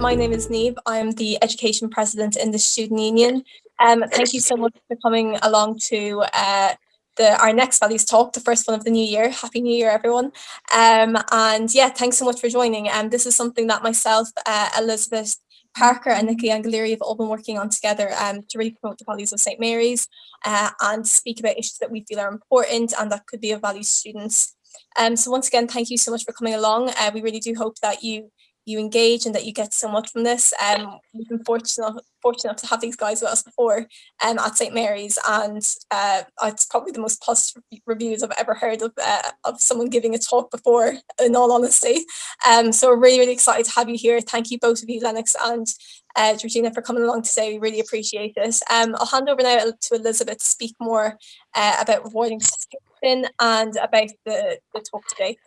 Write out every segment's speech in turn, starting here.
my name is Neve. I'm the Education President in the Student Union. Thank you so much for coming along to our next Values Talk, the first one of the new year. Happy New Year, everyone. And yeah, thanks so much for joining. This is something that myself, Elizabeth Parker and Nikki Angolieri have all been working on together to really promote the values of St Mary's and speak about issues that we feel are important and that could be of value to students. So once again, thank you so much for coming along. We really do hope that you engage and that you get so much from this. We've been fortunate to have these guys with us before at St Mary's, and it's probably the most positive reviews I've ever heard of someone giving a talk before, in all honesty. So we're really, really excited to have you here. Thank you both of you, Lennox and Georgina, for coming along today. We really appreciate it. I'll hand over now to Elizabeth to speak more about rewarding participation and about the talk today.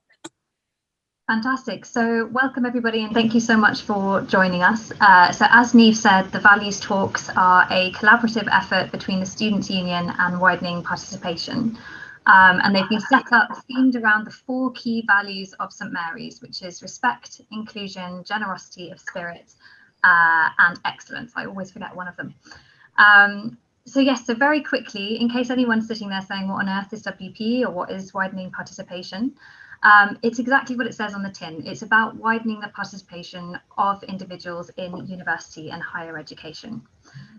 Fantastic. So welcome everybody and thank you so much for joining us. So as Neve said, the Values Talks are a collaborative effort between the Students' Union and Widening Participation. And they've been set up themed around the 4 key values of St Mary's, which is respect, inclusion, generosity of spirit, and excellence. I always forget one of them. So yes, so very quickly, in case anyone's sitting there saying, what on earth is WP or what is Widening Participation? It's exactly what it says on the tin. It's about widening the participation of individuals in university and higher education.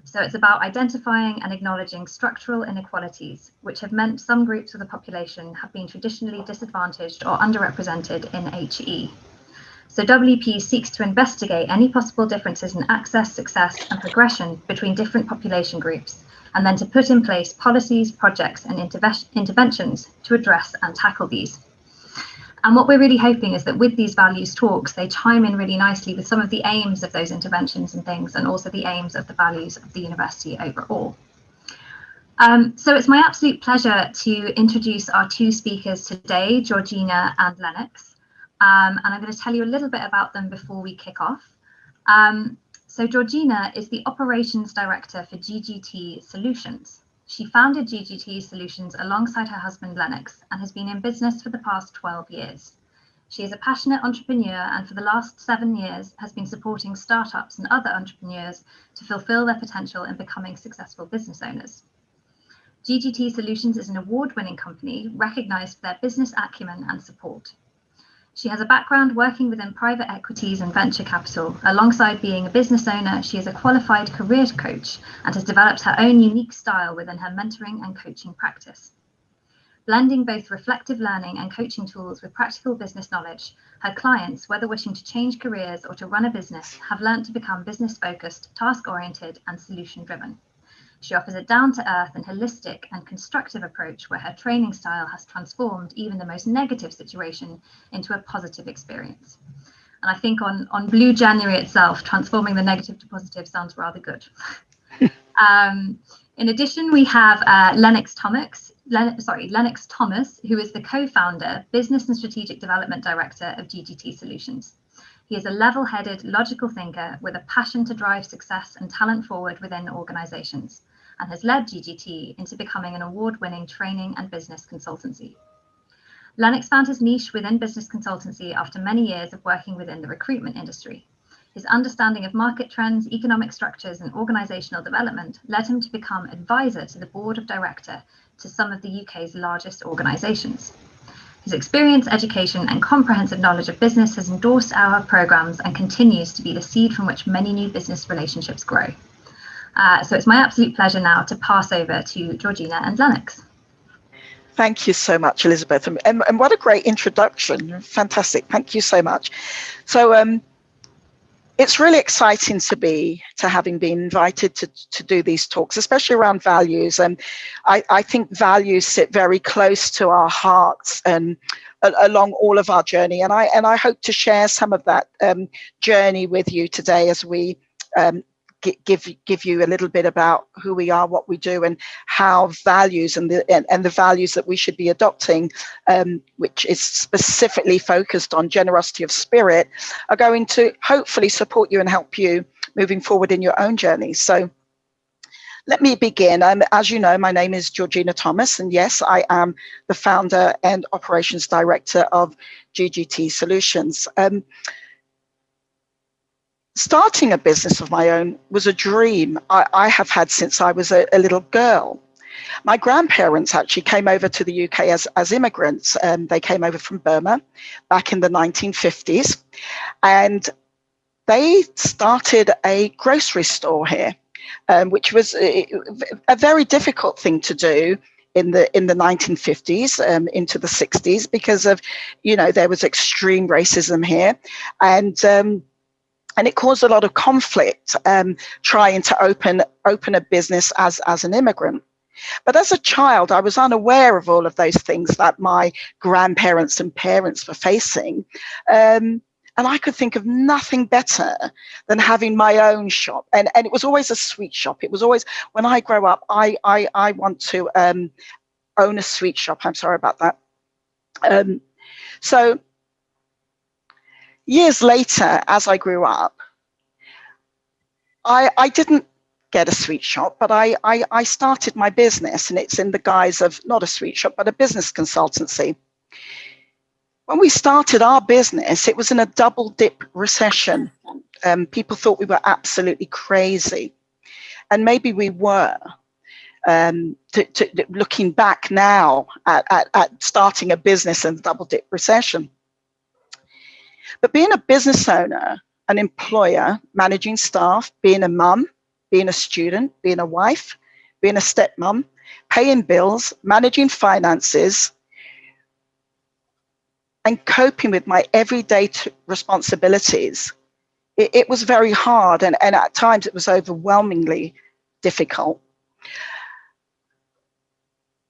So it's about identifying and acknowledging structural inequalities, which have meant some groups of the population have been traditionally disadvantaged or underrepresented in HE. So WP seeks to investigate any possible differences in access, success, and progression between different population groups, and then to put in place policies, projects, and interventions to address and tackle these. And what we're really hoping is that with these values talks, they chime in really nicely with some of the aims of those interventions and things, and also the aims of the values of the university overall. So it's my absolute pleasure to introduce our 2 speakers today, Georgina and Lennox. And I'm going to tell you a little bit about them before we kick off. So Georgina is the Operations Director for GGT Solutions. She founded GGT Solutions alongside her husband Lennox and has been in business for the past 12 years. She is a passionate entrepreneur and for the last 7 years has been supporting startups and other entrepreneurs to fulfill their potential in becoming successful business owners. GGT Solutions is an award-winning company recognized for their business acumen and support. She has a background working within private equities and venture capital. Alongside being a business owner, she is a qualified career coach and has developed her own unique style within her mentoring and coaching practice. Blending both reflective learning and coaching tools with practical business knowledge, her clients, whether wishing to change careers or to run a business, have learned to become business-focused, task-oriented, and solution-driven. She offers a down-to-earth and holistic and constructive approach where her training style has transformed even the most negative situation into a positive experience. And I think on Blue January itself, transforming the negative to positive sounds rather good. In addition, we have Lennox Thomas, who is the co-founder, Business and Strategic Development Director of GGT Solutions. He is a level-headed, logical thinker with a passion to drive success and talent forward within organizations, and has led GGT into becoming an award-winning training and business consultancy. Lennox found his niche within business consultancy after many years of working within the recruitment industry. His understanding of market trends, economic structures, and organizational development led him to become advisor to the board of director to some of the UK's largest organizations. His experience, education, and comprehensive knowledge of business has endorsed our programs and continues to be the seed from which many new business relationships grow. So it's my absolute pleasure now to pass over to Georgina and Lennox. Thank you so much, Elizabeth. And what a great introduction. Fantastic. Thank you so much. So it's really exciting to having been invited to do these talks, especially around values. And I think values sit very close to our hearts and along all of our journey. And I hope to share some of that journey with you today as we give you a little bit about who we are, what we do, and how values and the values that we should be adopting, which is specifically focused on generosity of spirit, are going to hopefully support you and help you moving forward in your own journey. So let me begin. As you know, my name is Georgina Thomas, and yes, I am the founder and operations director of GGT Solutions. starting a business of my own was a dream I have had since I was a little girl. My grandparents actually came over to the UK as immigrants. They came over from Burma back in the 1950s, and they started a grocery store here, which was a very difficult thing to do in the 1950s into the 60s, because of, there was extreme racism here, and it caused a lot of conflict trying to open a business as an immigrant. But as a child, I was unaware of all of those things that my grandparents and parents were facing. And I could think of nothing better than having my own shop. And it was always a sweet shop. It was always, when I grow up, I want to own a sweet shop. I'm sorry about that. So years later, as I grew up, I didn't get a sweet shop, but I started my business, and it's in the guise of not a sweet shop, but a business consultancy. When we started our business, it was in a double dip recession. People thought we were absolutely crazy, and maybe we were. Looking back now at starting a business in a double dip recession. But being a business owner, an employer, managing staff, being a mum, being a student, being a wife, being a stepmom, paying bills, managing finances, and coping with my everyday responsibilities, it was very hard, and at times it was overwhelmingly difficult.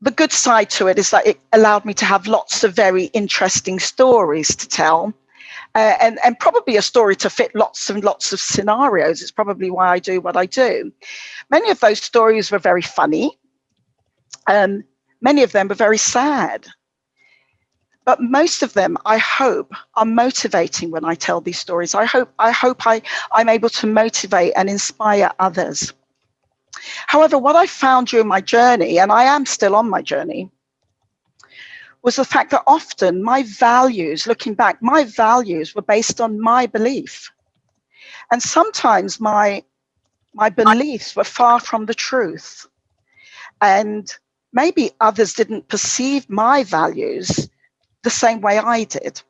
The good side to it is that it allowed me to have lots of very interesting stories to tell, and probably a story to fit lots and lots of scenarios. It's probably why I do what I do. Many of those stories were very funny. Many of them were very sad. But most of them, I hope, are motivating when I tell these stories. I hope I'm able to motivate and inspire others. However, what I found during my journey, and I am still on my journey, was the fact that often my values, looking back, my values were based on my belief. And sometimes my beliefs were far from the truth. And maybe others didn't perceive my values the same way I did.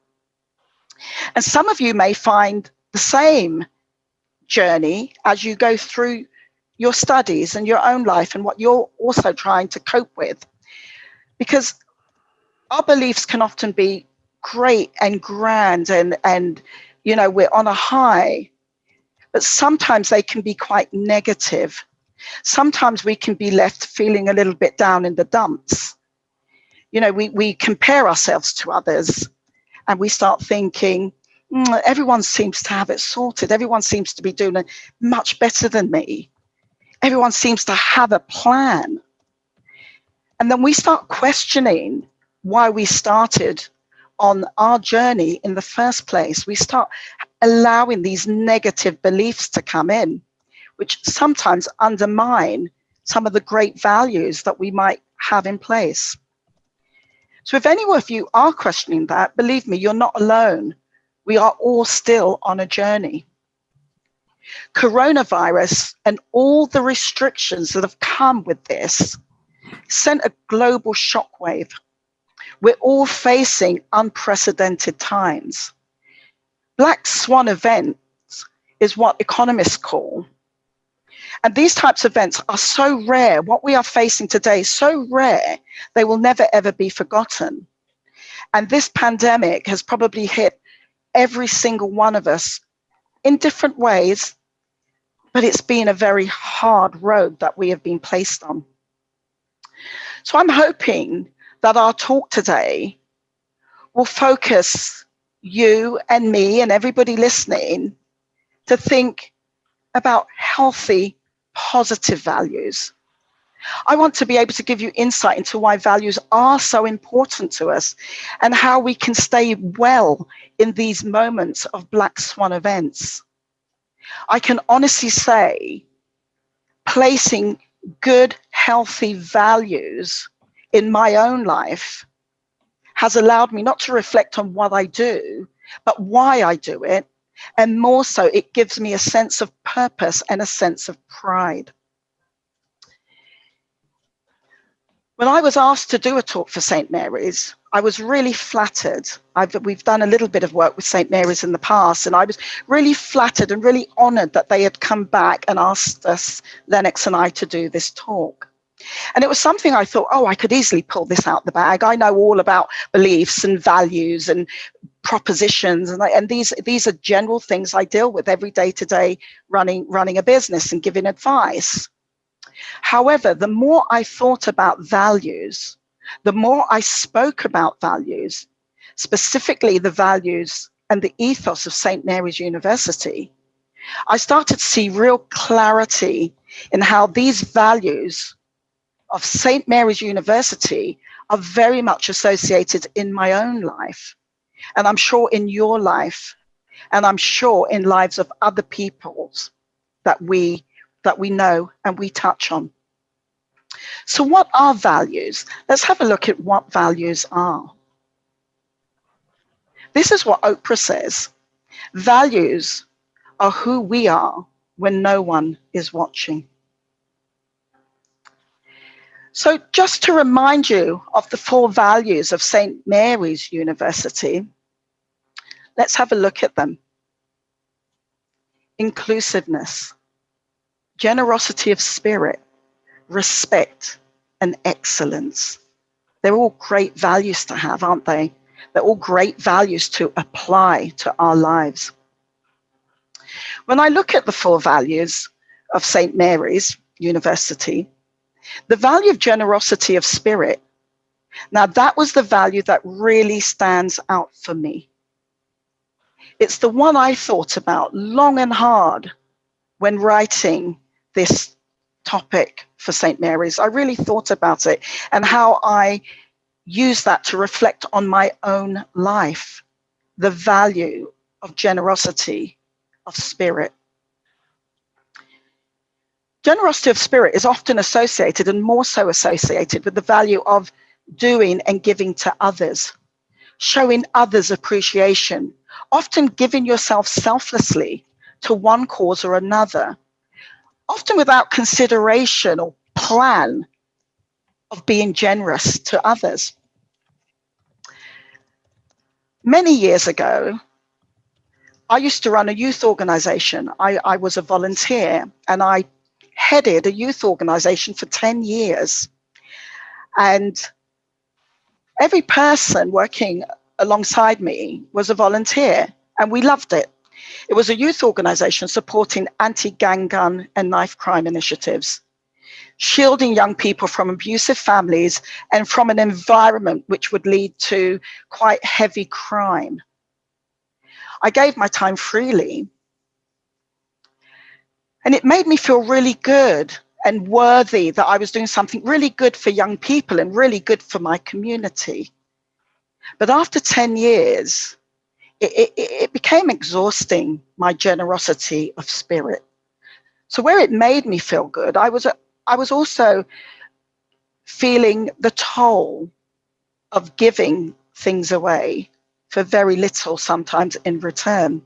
And some of you may find the same journey as you go through your studies and your own life and what you're also trying to cope with. Because our beliefs can often be great and grand and we're on a high, but sometimes they can be quite negative. Sometimes we can be left feeling a little bit down in the dumps. We compare ourselves to others, and we start thinking, everyone seems to have it sorted. Everyone seems to be doing it much better than me. Everyone seems to have a plan. And then we start questioning why we started on our journey in the first place. We start allowing these negative beliefs to come in, which sometimes undermine some of the great values that we might have in place. So if any of you are questioning that, believe me, you're not alone. We are all still on a journey. Coronavirus and all the restrictions that have come with this sent a global shockwave. We're all facing unprecedented times. Black swan events is what economists call. And these types of events are so rare. What we are facing today is so rare, they will never, ever be forgotten. And this pandemic has probably hit every single one of us in different ways, but it's been a very hard road that we have been placed on. So I'm hoping that our talk today will focus you and me and everybody listening to think about healthy, positive values. I want to be able to give you insight into why values are so important to us and how we can stay well in these moments of black swan events. I can honestly say placing good, healthy values in my own life has allowed me not to reflect on what I do, but why I do it, And more so, it gives me a sense of purpose and a sense of pride. When I was asked to do a talk for St. Mary's, I was really flattered. We've done a little bit of work with St. Mary's in the past, and I was really flattered and really honoured that they had come back and asked us, Lennox and I, to do this talk. And it was something I thought, oh, I could easily pull this out the bag. I know all about beliefs and values and propositions, and these are general things I deal with every day to day running a business and giving advice. However, the more I thought about values, the more I spoke about values, specifically the values and the ethos of St. Mary's University, I started to see real clarity in how these values of St. Mary's University are very much associated in my own life. And I'm sure in your life, and I'm sure in lives of other people's that we know and we touch on. So what are values? Let's have a look at what values are. This is what Oprah says. Values are who we are when no one is watching. So just to remind you of the 4 values of St. Mary's University, let's have a look at them. Inclusiveness, generosity of spirit, respect, and excellence. They're all great values to have, aren't they? They're all great values to apply to our lives. When I look at the 4 values of St. Mary's University, the value of generosity of spirit, now that was the value that really stands out for me. It's the one I thought about long and hard when writing this topic for St. Mary's. I really thought about it and how I use that to reflect on my own life, the value of generosity of spirit. Generosity of spirit is often associated, and more so associated, with the value of doing and giving to others, showing others appreciation, often giving yourself selflessly to one cause or another, often without consideration or plan of being generous to others. Many years ago, I used to run a youth organization. I was a volunteer, and I headed a youth organization for 10 years. And every person working alongside me was a volunteer, and we loved it. It was a youth organization supporting anti-gang, gun, and knife crime initiatives, shielding young people from abusive families and from an environment which would lead to quite heavy crime. I gave my time freely, and it made me feel really good and worthy that I was doing something really good for young people and really good for my community. But after 10 years, it became exhausting, my generosity of spirit. So where it made me feel good, I was also feeling the toll of giving things away for very little, sometimes in return.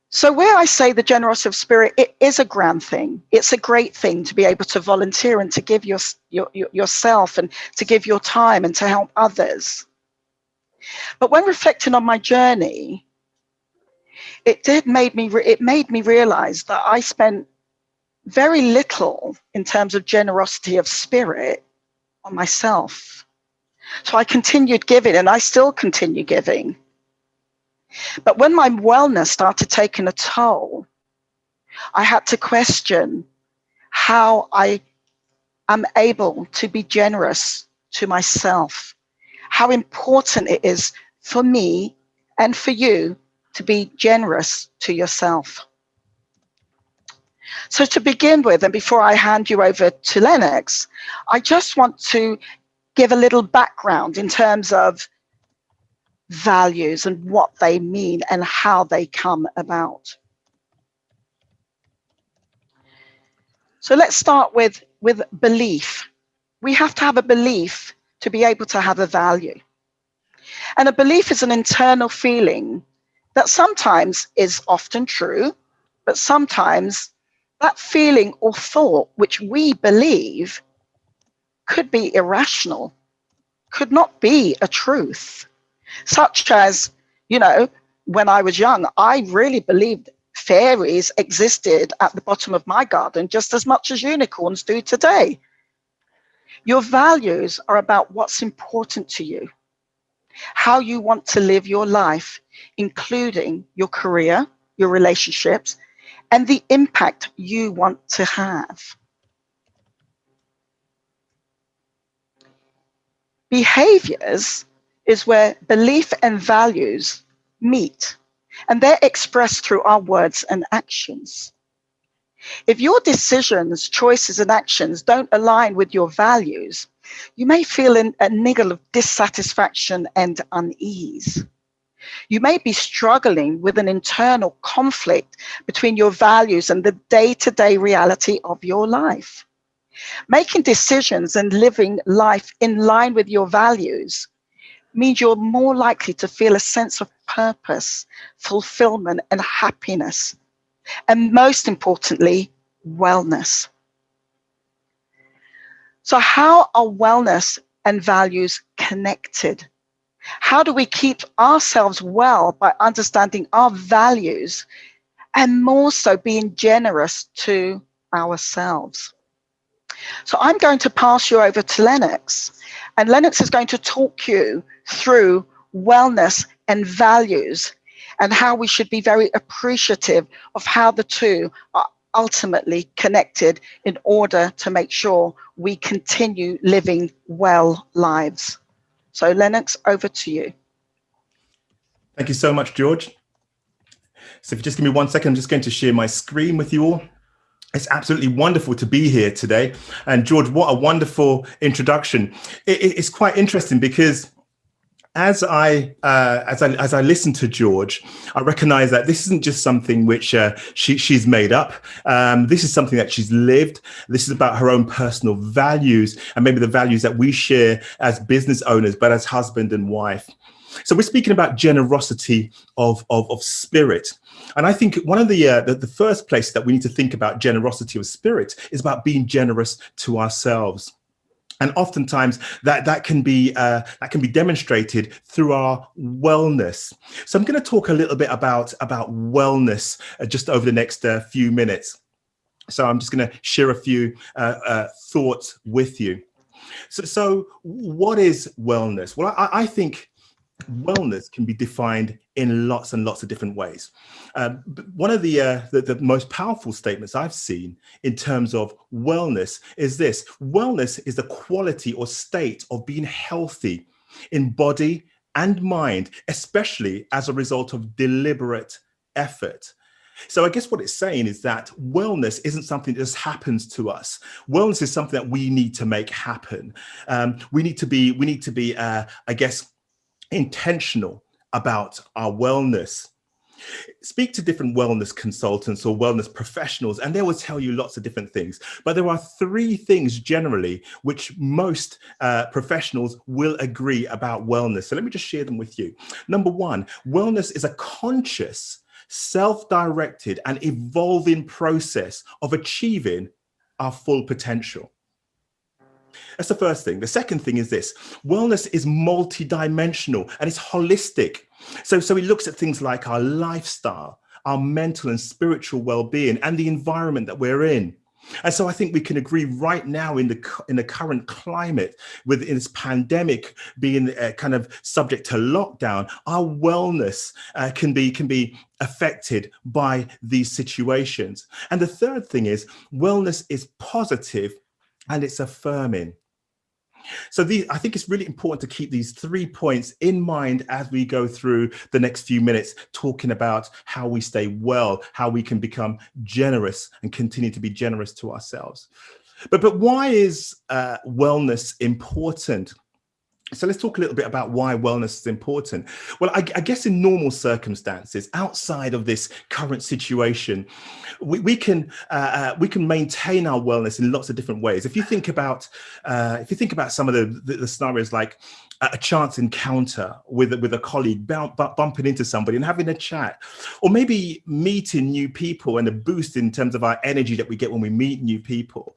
So where I say the generosity of spirit, it is a grand thing. It's a great thing to be able to volunteer and to give yourself and to give your time and to help others. But when reflecting on my journey, it made me realize that I spent very little in terms of generosity of spirit on myself. So I continued giving, and I still continue giving. But when my wellness started taking a toll, I had to question how I am able to be generous to myself, how important it is for me and for you to be generous to yourself. So to begin with, and before I hand you over to Lennox, I just want to give a little background in terms of values and what they mean and how they come about. So let's start with belief. We have to have a belief to be able to have a value. And a belief is an internal feeling that sometimes is often true, but sometimes that feeling or thought which we believe could be irrational, could not be a truth. Such as, when I was young, I really believed fairies existed at the bottom of my garden just as much as unicorns do today. Your values are about what's important to you, how you want to live your life, including your career, your relationships, and the impact you want to have. Behaviors is where belief and values meet, and they're expressed through our words and actions. If your decisions, choices, and actions don't align with your values, you may feel a niggle of dissatisfaction and unease. You may be struggling with an internal conflict between your values and the day-to-day reality of your life. Making decisions and living life in line with your values means you're more likely to feel a sense of purpose, fulfillment, and happiness. And most importantly, wellness. So how are wellness and values connected? How do we keep ourselves well by understanding our values and more so being generous to ourselves? So I'm going to pass you over to Lennox, and Lennox is going to talk you through wellness and values and how we should be very appreciative of how the two are ultimately connected in order to make sure we continue living well lives. So Lennox, over to you. Thank you so much, George. So if you just give me 1 second, I'm just going to share my screen with you all. It's absolutely wonderful to be here today. And George, what a wonderful introduction. It's quite interesting because as I listen to George, I recognize that this isn't just something which she's made up. This is something that she's lived. This is about her own personal values and maybe the values that we share as business owners, but as husband and wife. So we're speaking about generosity of spirit. And I think one of the first place that we need to think about generosity of spirit is about being generous to ourselves. And oftentimes that can be demonstrated through our wellness. So I'm going to talk a little bit about wellness just over the next few minutes. So I'm just going to share a few thoughts with you. So what is wellness? Well, I think wellness can be defined in lots and lots of different ways. One of the most powerful statements I've seen in terms of wellness is this: wellness is the quality or state of being healthy in body and mind, especially as a result of deliberate effort. So I guess what it's saying is that wellness isn't something that just happens to us. Wellness is something that we need to make happen. We need to be, I guess, intentional about our wellness. Speak to different wellness consultants or wellness professionals, and they will tell you lots of different things. But there are three things generally which most professionals will agree about wellness. So let me just share them with you. Number one, wellness is a conscious, self-directed, and evolving process of achieving our full potential. That's the first thing. The second thing is this: wellness is multidimensional and it's holistic. So it looks at things like our lifestyle, our mental and spiritual well-being, and the environment that we're in. And so I think we can agree right now in the current climate, with this pandemic being kind of subject to lockdown, our wellness can be affected by these situations. And the third thing is wellness is positive and it's affirming. So I think it's really important to keep these 3 points in mind as we go through the next few minutes, talking about how we stay well, how we can become generous and continue to be generous to ourselves. But why is wellness important? So let's talk a little bit about why wellness is important. Well, I guess in normal circumstances, outside of this current situation, we can maintain our wellness in lots of different ways. If you think about some of the scenarios, like a chance encounter with a colleague, bumping into somebody and having a chat, or maybe meeting new people and a boost in terms of our energy that we get when we meet new people.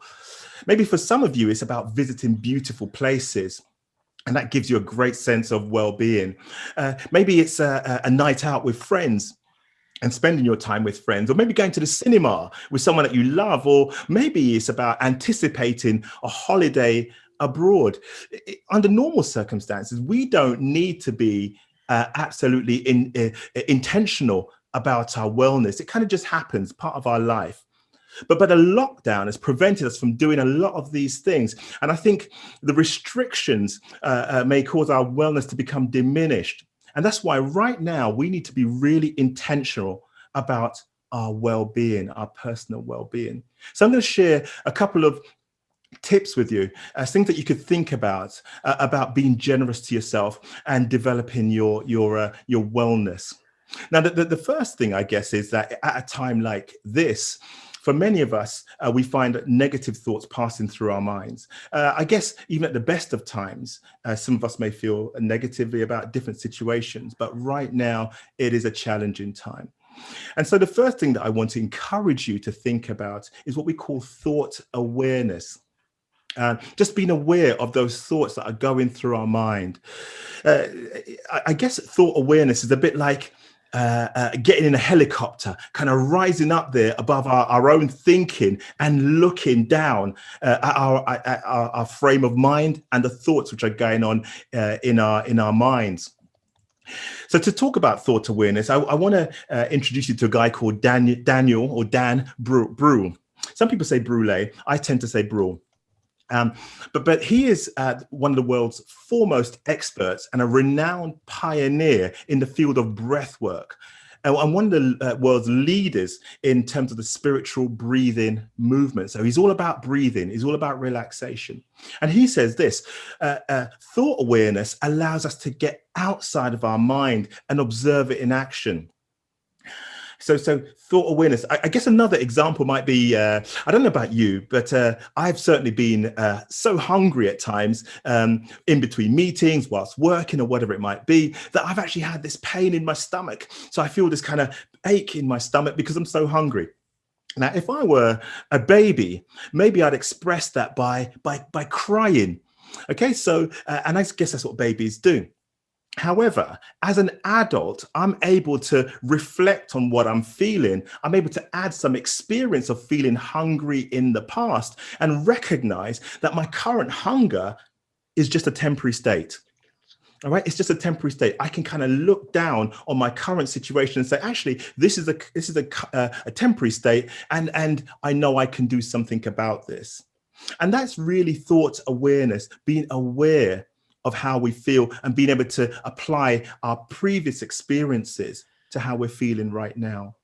Maybe for some of you, it's about visiting beautiful places, and that gives you a great sense of well-being. Maybe it's a night out with friends and spending your time with friends, or maybe going to the cinema with someone that you love, or maybe it's about anticipating a holiday abroad. Under normal circumstances, we don't need to be absolutely intentional about our wellness. It kind of just happens, part of our life. But a lockdown has prevented us from doing a lot of these things. And I think the restrictions may cause our wellness to become diminished. And that's why right now we need to be really intentional about our well-being, our personal well-being. So I'm going to share a couple of tips with you, things that you could think about being generous to yourself and developing your wellness. Now, the first thing, I guess, is that at a time like this, for many of us, we find negative thoughts passing through our minds. I guess even at the best of times, some of us may feel negatively about different situations, but right now it is a challenging time. And so the first thing that I want to encourage you to think about is what we call thought awareness. Just being aware of those thoughts that are going through our mind. I guess thought awareness is a bit like getting in a helicopter, kind of rising up there above our own thinking and looking down at our frame of mind and the thoughts which are going on in our minds. So to talk about thought awareness, I want to introduce you to a guy called Dan Brule. Some people say Brule. I tend to say Brule. But he is one of the world's foremost experts and a renowned pioneer in the field of breath work, and one of the world's leaders in terms of the spiritual breathing movement. So he's all about breathing. He's all about relaxation. And he says this, thought awareness allows us to get outside of our mind and observe it in action. So thought awareness. I guess another example might be, I don't know about you, but I've certainly been so hungry at times in between meetings, whilst working or whatever it might be, that I've actually had this pain in my stomach. So I feel this kind of ache in my stomach because I'm so hungry. Now, if I were a baby, maybe I'd express that by crying. Okay, so, and I guess that's what babies do. However, as an adult, I'm able to reflect on what I'm feeling. I'm able to add some experience of feeling hungry in the past and recognize that my current hunger is just a temporary state. All right, it's just a temporary state. I can kind of look down on my current situation and say, actually, this is a temporary state, and I know I can do something about this. And that's really thought awareness, being aware of how we feel and being able to apply our previous experiences to how we're feeling right now.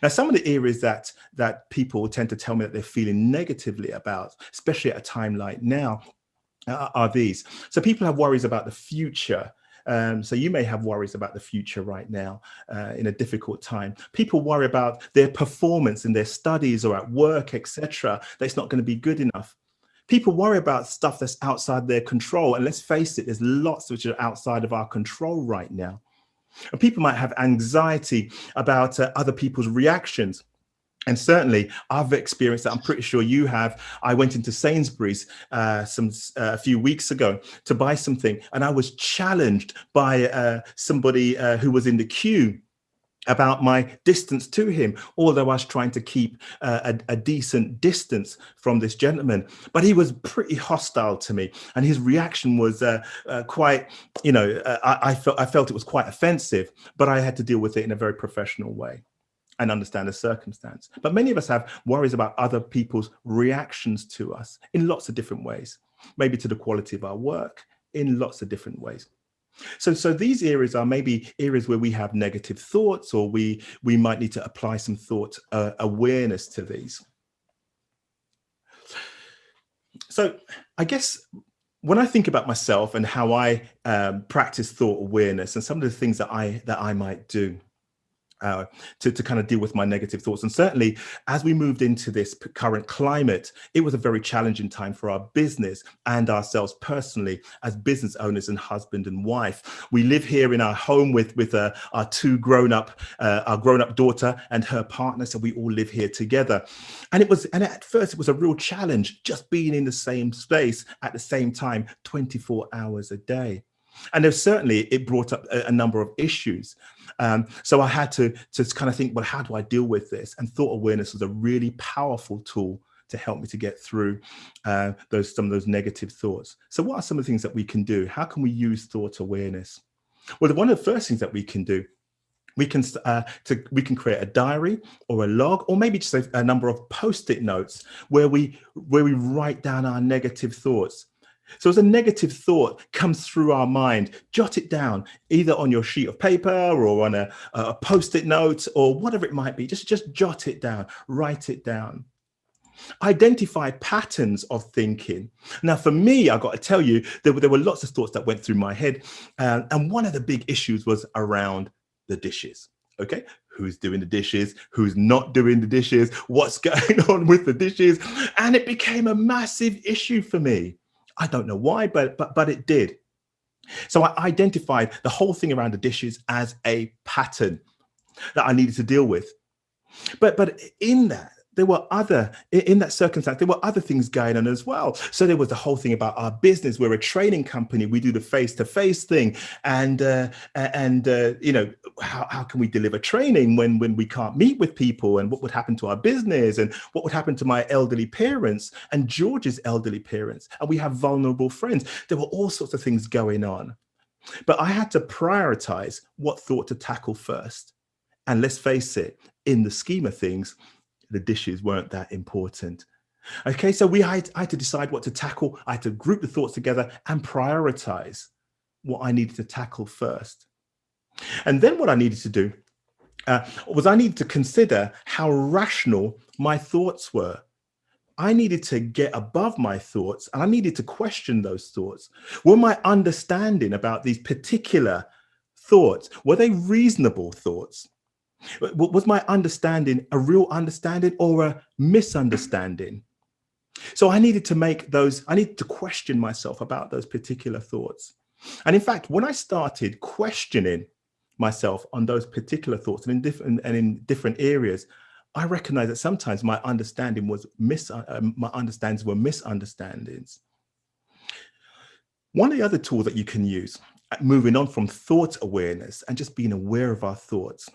Now, some of the areas that people tend to tell me that they're feeling negatively about, especially at a time like now, are these. So people have worries about the future. So you may have worries about the future right now in a difficult time. People worry about their performance in their studies or at work, etc., that it's not going to be good enough. People worry about stuff that's outside their control. And let's face it, there's lots which are outside of our control right now. And people might have anxiety about other people's reactions. And certainly I've experienced that. I'm pretty sure you have. I went into Sainsbury's a few weeks ago to buy something, and I was challenged by somebody who was in the queue about my distance to him, although I was trying to keep a decent distance from this gentleman. But he was pretty hostile to me, and his reaction was quite, I felt it was quite offensive, but I had to deal with it in a very professional way and understand the circumstance. But many of us have worries about other people's reactions to us in lots of different ways, maybe to the quality of our work in lots of different ways. So these areas are maybe areas where we have negative thoughts, or we might need to apply some thought awareness to these. So I guess when I think about myself and how I practice thought awareness and some of the things that I might do to kind of deal with my negative thoughts. And certainly as we moved into this current climate, it was a very challenging time for our business and ourselves personally as business owners and husband and wife. We live here in our home with our two our grown-up daughter and her partner. So we all live here together. And at first it was a real challenge just being in the same space at the same time, 24 hours a day. And it brought up a number of issues. So I had to kind of think, well, how do I deal with this? And thought awareness was a really powerful tool to help me to get through some of those negative thoughts. So what are some of the things that we can do? How can we use thought awareness? Well, one of the first things that we can do, we can create a diary or a log, or maybe just a number of post-it notes where we write down our negative thoughts. So as a negative thought comes through our mind, jot it down either on your sheet of paper or on a post-it note or whatever it might be. Just jot it down, write it down. Identify patterns of thinking. Now, for me, I got to tell you, there were lots of thoughts that went through my head. And one of the big issues was around the dishes. Okay, who's doing the dishes? Who's not doing the dishes? What's going on with the dishes? And it became a massive issue for me. I don't know why, but it did. So I identified the whole thing around the dishes as a pattern that I needed to deal with. But in that circumstance, there were other things going on as well. So there was the whole thing about our business. We're a training company. We do the face-to-face thing. And how can we deliver training when we can't meet with people? And what would happen to our business? And what would happen to my elderly parents and George's elderly parents? And we have vulnerable friends. There were all sorts of things going on. But I had to prioritize what thought to tackle first. And let's face it, in the scheme of things, the dishes weren't that important. Okay, so I had to decide what to tackle. I had to group the thoughts together and prioritize what I needed to tackle first. And then what I needed to do was I needed to consider how rational my thoughts were. I needed to get above my thoughts and I needed to question those thoughts. Were my understanding about these particular thoughts, were they reasonable thoughts? Was my understanding a real understanding or a misunderstanding? So I needed to question myself about those particular thoughts. And in fact, when I started questioning myself on those particular thoughts and in different areas, I recognized that sometimes my understandings were misunderstandings. One of the other tools that you can use, moving on from thought awareness and just being aware of our thoughts,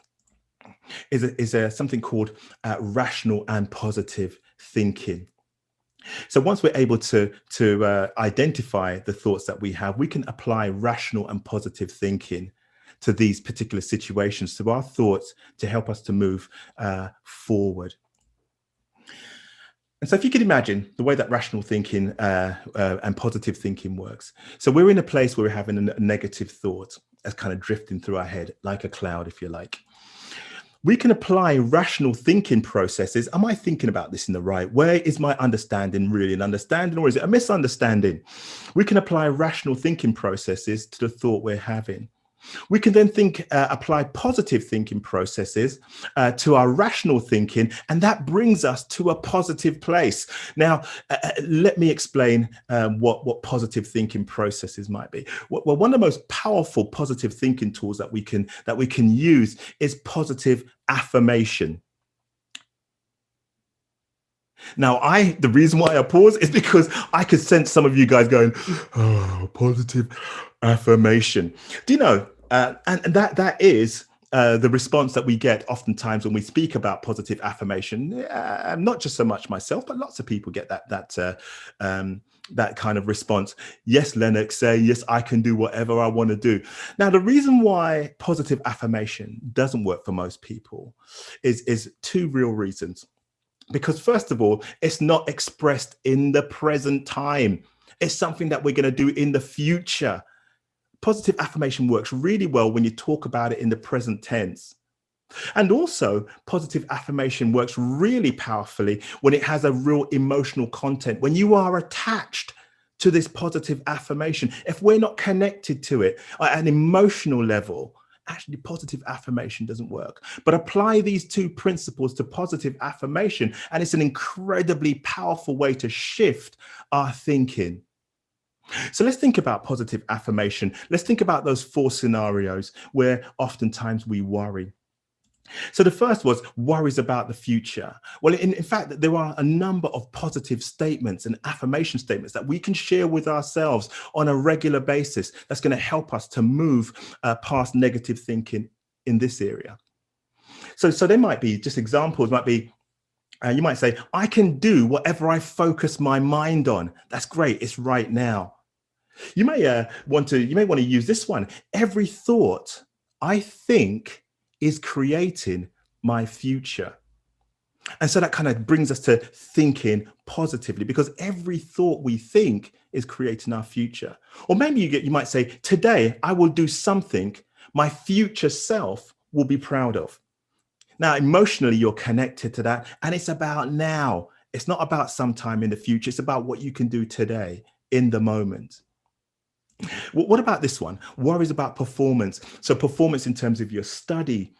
is something called rational and positive thinking. So once we're able to identify the thoughts that we have, we can apply rational and positive thinking to these particular situations, to our thoughts, to help us to move forward. And so if you could imagine the way that rational thinking and positive thinking works. So we're in a place where we're having a negative thought that's kind of drifting through our head, like a cloud, if you like. We can apply rational thinking processes. Am I thinking about this in the right way? Is my understanding really an understanding or is it a misunderstanding? We can apply rational thinking processes to the thought we're having. We can then apply positive thinking processes to our rational thinking, and that brings us to a positive place. Now, let me explain what positive thinking processes might be. Well, one of the most powerful positive thinking tools that we can use is positive affirmation. Now, the reason why I pause is because I could sense some of you guys going, "Oh, positive affirmation." Do you know? And that is the response that we get oftentimes when we speak about positive affirmation. Not just so much myself, but lots of people get that kind of response. Yes, Lennox, yes, I can do whatever I want to do. Now, the reason why positive affirmation doesn't work for most people is two real reasons. Because first of all, it's not expressed in the present time. It's something that we're going to do in the future. Positive affirmation works really well when you talk about it in the present tense. And also, positive affirmation works really powerfully when it has a real emotional content, when you are attached to this positive affirmation, if we're not connected to it at an emotional level, actually positive affirmation doesn't work. But apply these two principles to positive affirmation, and it's an incredibly powerful way to shift our thinking. So let's think about positive affirmation. Let's think about those 4 scenarios where oftentimes we worry. So the first was worries about the future. Well, in fact, there are a number of positive statements and affirmation statements that we can share with ourselves on a regular basis that's going to help us to move past negative thinking in this area. So there might be just examples, might be, you might say, I can do whatever I focus my mind on. That's great. It's right now. You may want to use this one. Every thought I think is creating my future. And so that kind of brings us to thinking positively, because every thought we think is creating our future. Or maybe you might say, today I will do something my future self will be proud of. Now, emotionally, you're connected to that, and it's about now. It's not about sometime in the future. It's about what you can do today in the moment. What about this one? Worries about performance. So performance in terms of your study,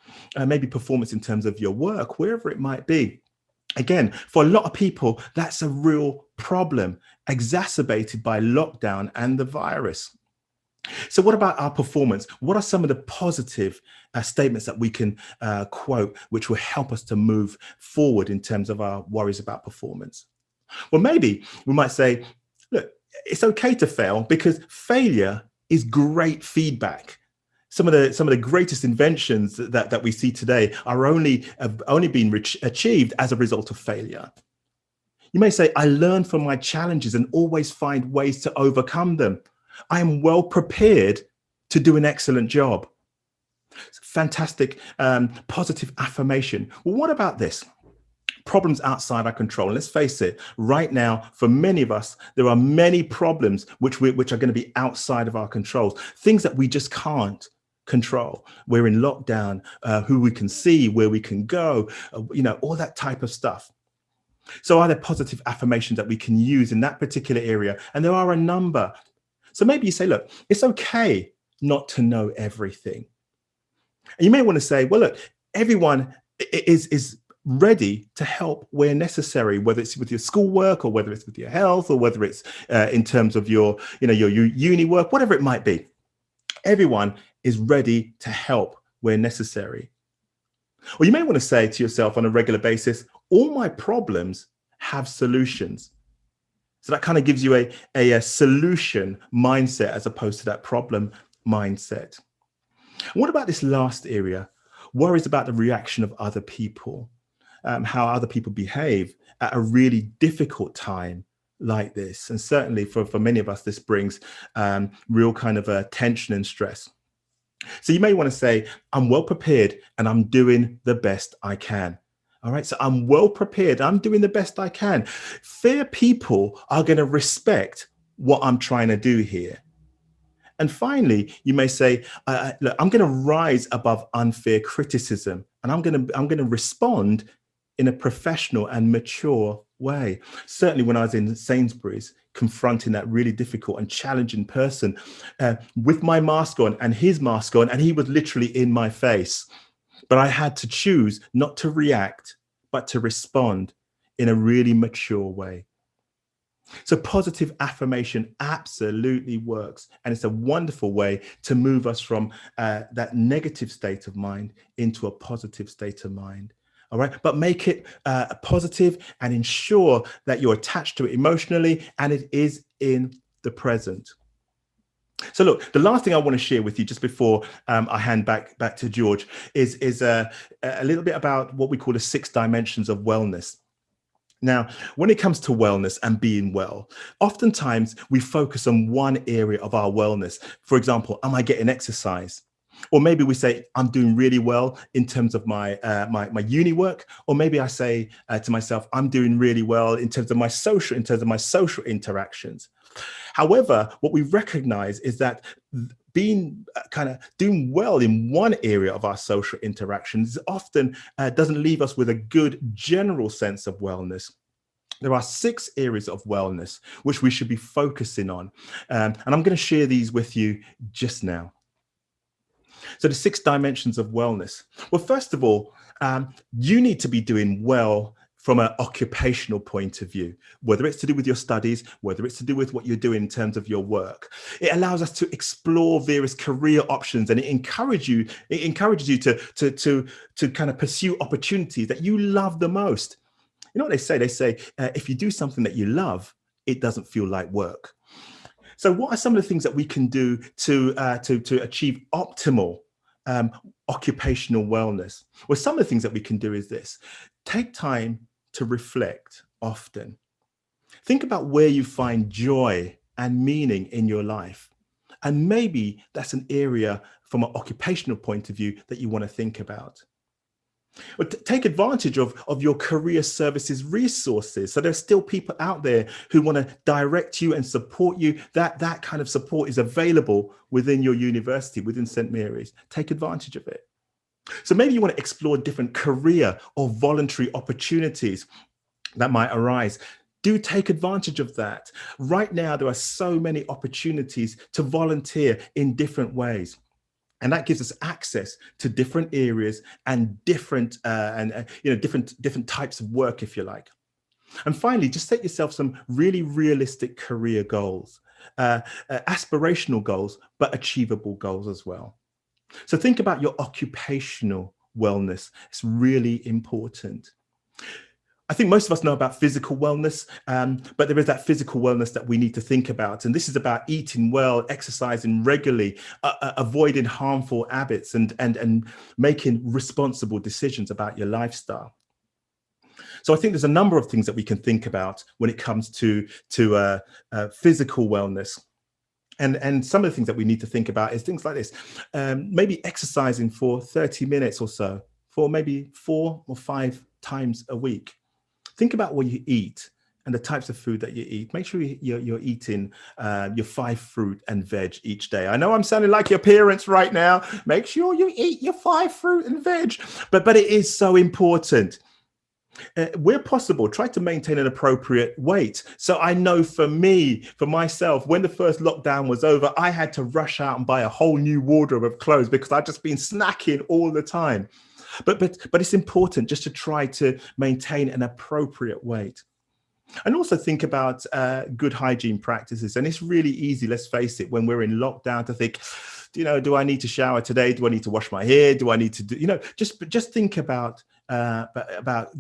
maybe performance in terms of your work, wherever it might be. Again, for a lot of people, that's a real problem, exacerbated by lockdown and the virus. So what about our performance? What are some of the positive statements that we can quote, which will help us to move forward in terms of our worries about performance? Well, maybe we might say, look, it's okay to fail because failure is great feedback. Some of the greatest inventions that we see today have only been achieved as a result of failure. You may say, I learn from my challenges and always find ways to overcome them. I am well prepared to do an excellent job. Fantastic, positive affirmation. Well, what about this? Problems outside our control. Let's face it, right now, for many of us, there are many problems which are going to be outside of our controls, things that we just can't control. We're in lockdown, who we can see, where we can go, all that type of stuff. So are there positive affirmations that we can use in that particular area? And there are a number. So maybe you say, look, it's okay not to know everything. And you may want to say, well, look, everyone is ready to help where necessary, whether it's with your schoolwork or whether it's with your health or whether it's in terms of your uni work, whatever it might be. Everyone is ready to help where necessary. Or you may want to say to yourself on a regular basis, all my problems have solutions. So that kind of gives you a solution mindset as opposed to that problem mindset. What about this last area? Worries about the reaction of other people. How other people behave at a really difficult time like this. And certainly for many of us, this brings real kind of tension and stress. So you may want to say, I'm well prepared and I'm doing the best I can. All right, so I'm well prepared. I'm doing the best I can. Fair people are going to respect what I'm trying to do here. And finally, you may say, look, I'm going to rise above unfair criticism, and I'm going to respond in a professional and mature way. Certainly when I was in Sainsbury's, confronting that really difficult and challenging person with my mask on and his mask on, and he was literally in my face. But I had to choose not to react, but to respond in a really mature way. So positive affirmation absolutely works. And it's a wonderful way to move us from that negative state of mind into a positive state of mind. All right, but make it positive and ensure that you're attached to it emotionally and it is in the present. So look, the last thing I want to share with you just before I hand back to George is a little bit about what we call the 6 dimensions of wellness. Now, when it comes to wellness and being well, oftentimes we focus on one area of our wellness. For example, am I getting exercise? Or maybe we say, I'm doing really well in terms of my uni work. Or maybe I say to myself, I'm doing really well in terms of my social interactions. However, what we recognize is that being kind of doing well in one area of our social interactions often doesn't leave us with a good general sense of wellness. There are 6 areas of wellness which we should be focusing on. And I'm going to share these with you just now. So the 6 dimensions of wellness. Well, first of all, you need to be doing well from an occupational point of view, whether it's to do with your studies, whether it's to do with what you're doing in terms of your work. It allows us to explore various career options, and it encourages you to kind of pursue opportunities that you love the most. You know what they say? They say, if you do something that you love, it doesn't feel like work. So what are some of the things that we can do to achieve optimal occupational wellness? Well, some of the things that we can do is this. Take time to reflect often. Think about where you find joy and meaning in your life. And maybe that's an area from an occupational point of view that you want to think about. Or take advantage of your career services resources. So there's still people out there who want to direct you and support you. That kind of support is available within your university, within St. Mary's. Take advantage of it. So maybe you want to explore different career or voluntary opportunities that might arise. Do take advantage of that. Right now, there are so many opportunities to volunteer in different ways. And that gives us access to different areas and different types of work, if you like. And finally, just set yourself some really realistic career goals, aspirational goals, but achievable goals as well. So think about your occupational wellness. It's really important. I think most of us know about physical wellness, but there is that physical wellness that we need to think about. And this is about eating well, exercising regularly, avoiding harmful habits, and making responsible decisions about your lifestyle. So I think there's a number of things that we can think about when it comes to physical wellness. And some of the things that we need to think about is things like this. Maybe exercising for 30 minutes or so, for maybe 4 or 5 times a week. Think about what you eat and the types of food that you eat. Make sure you're eating your 5 fruit and veg each day. I know I'm sounding like your parents right now. Make sure you eat your 5 fruit and veg. But it is so important. Where possible, try to maintain an appropriate weight. So I know for myself, when the first lockdown was over, I had to rush out and buy a whole new wardrobe of clothes because I'd just been snacking all the time. But it's important just to try to maintain an appropriate weight. And also think about good hygiene practices. And it's really easy, let's face it, when we're in lockdown to think, do I need to shower today? Do I need to wash my hair? Do I need to do, just think about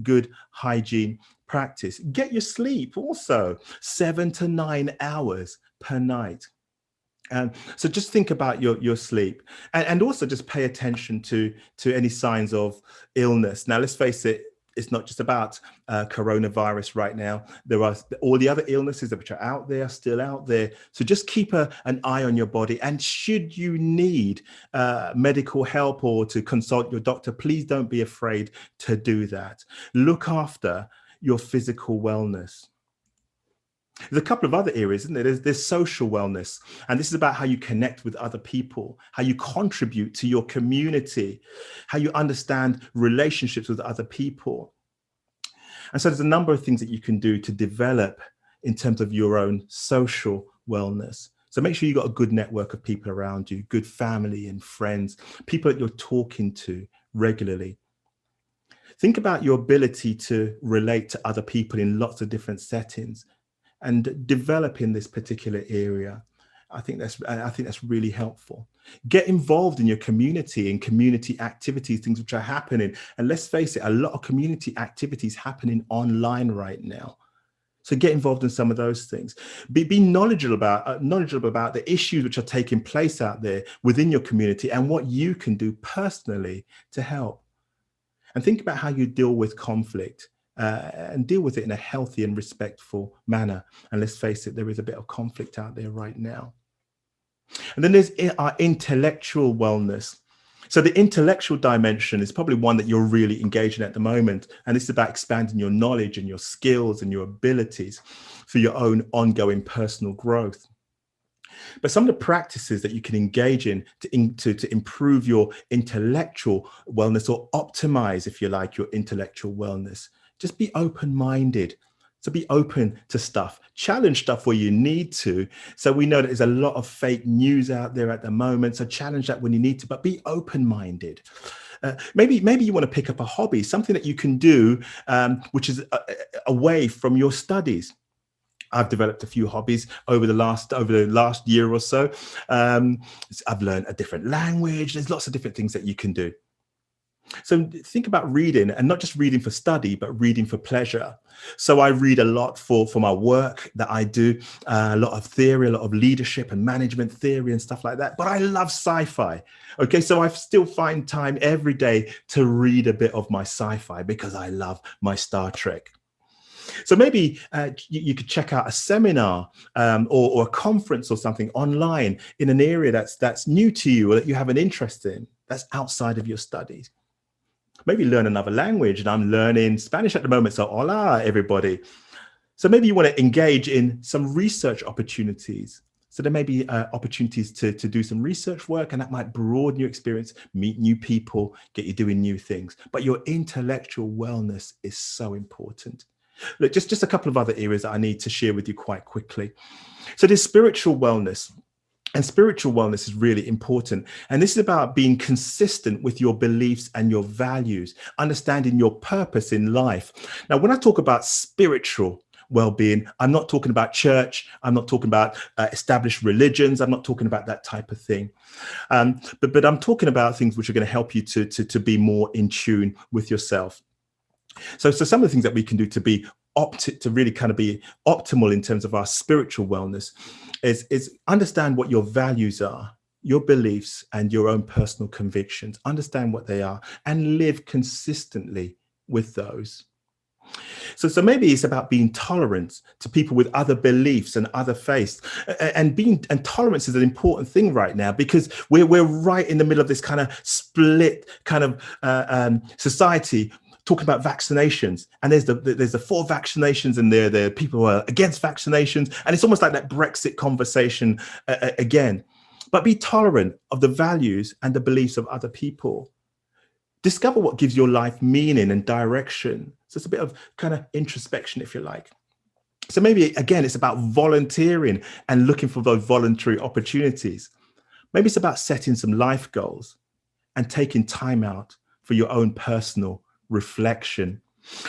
good hygiene practice. Get your sleep also, 7 to 9 hours per night. So just think about your sleep, and also just pay attention to any signs of illness. Now, let's face it, it's not just about coronavirus right now. There are all the other illnesses which are out there, still out there. So just keep an eye on your body. And should you need medical help or to consult your doctor, please don't be afraid to do that. Look after your physical wellness. There's a couple of other areas, isn't there? There's social wellness. And this is about how you connect with other people, how you contribute to your community, how you understand relationships with other people. And so there's a number of things that you can do to develop in terms of your own social wellness. So make sure you've got a good network of people around you, good family and friends, people that you're talking to regularly. Think about your ability to relate to other people in lots of different settings and develop in this particular area. I think that's really helpful. Get involved in your community, in community activities, things which are happening. And let's face it, a lot of community activities happening online right now. So get involved in some of those things. Be knowledgeable about the issues which are taking place out there within your community and what you can do personally to help. And think about how you deal with conflict. And deal with it in a healthy and respectful manner. And let's face it, there is a bit of conflict out there right now. And then there's our intellectual wellness. So the intellectual dimension is probably one that you're really engaged in at the moment. And it's about expanding your knowledge and your skills and your abilities for your own ongoing personal growth. But some of the practices that you can engage in to improve your intellectual wellness, or optimize, if you like, your intellectual wellness, just be open-minded. So be open to stuff, challenge stuff where you need to. So we know that there's a lot of fake news out there at the moment. So challenge that when you need to, but be open-minded. Maybe you want to pick up a hobby, something that you can do, which is away from your studies. I've developed a few hobbies over the last year or so. I've learned a different language. There's lots of different things that you can do. So think about reading, and not just reading for study, but reading for pleasure. So I read a lot for my work that I do, a lot of theory, a lot of leadership and management theory and stuff like that. But I love sci-fi. Okay, so I still find time every day to read a bit of my sci-fi because I love my Star Trek. So maybe you could check out a seminar or a conference or something online in an area that's new to you or that you have an interest in, that's outside of your studies. Maybe learn another language, and I'm learning Spanish at the moment. So hola, everybody. So maybe you want to engage in some research opportunities. So there may be opportunities to do some research work, and that might broaden your experience, meet new people, get you doing new things. But your intellectual wellness is so important. Look, just a couple of other areas that I need to share with you quite quickly. So there's spiritual wellness. And spiritual wellness is really important. And this is about being consistent with your beliefs and your values, understanding your purpose in life. Now, when I talk about spiritual well-being, I'm not talking about church. I'm not talking about established religions. I'm not talking about that type of thing. But I'm talking about things which are going to help you to be more in tune with yourself. So some of the things that we can do to be to really kind of be optimal in terms of our spiritual wellness is understand what your values are, your beliefs, and your own personal convictions. Understand what they are and live consistently with those. So maybe it's about being tolerant to people with other beliefs and other faiths, and tolerance is an important thing right now because we're right in the middle of this kind of split kind of society. Talking about vaccinations, and there's the for vaccinations, and there are people who are against vaccinations, and it's almost like that Brexit conversation again. But be tolerant of the values and the beliefs of other people. Discover what gives your life meaning and direction. So it's a bit of kind of introspection, if you like. So maybe again, it's about volunteering and looking for those voluntary opportunities. Maybe it's about setting some life goals and taking time out for your own personal reflection.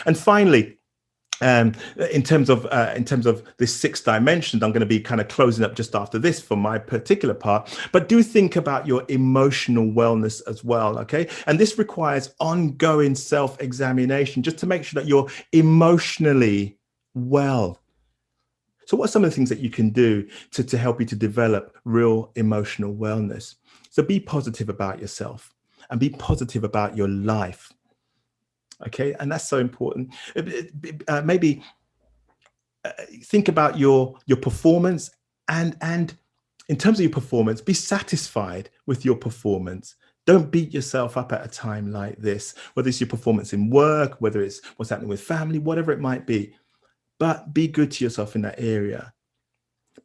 And finally, in terms of this 6 dimensions, I'm going to be kind of closing up just after this for my particular part, but do think about your emotional wellness as well. Okay, and this requires ongoing self-examination just to make sure that you're emotionally well. So what are some of the things that you can do to help you to develop real emotional wellness? So be positive about yourself and be positive about your life. Okay, and that's so important. Maybe think about your performance, and in terms of your performance, be satisfied with your performance. Don't beat yourself up at a time like this, whether it's your performance in work, whether it's what's happening with family, whatever it might be. But be good to yourself in that area.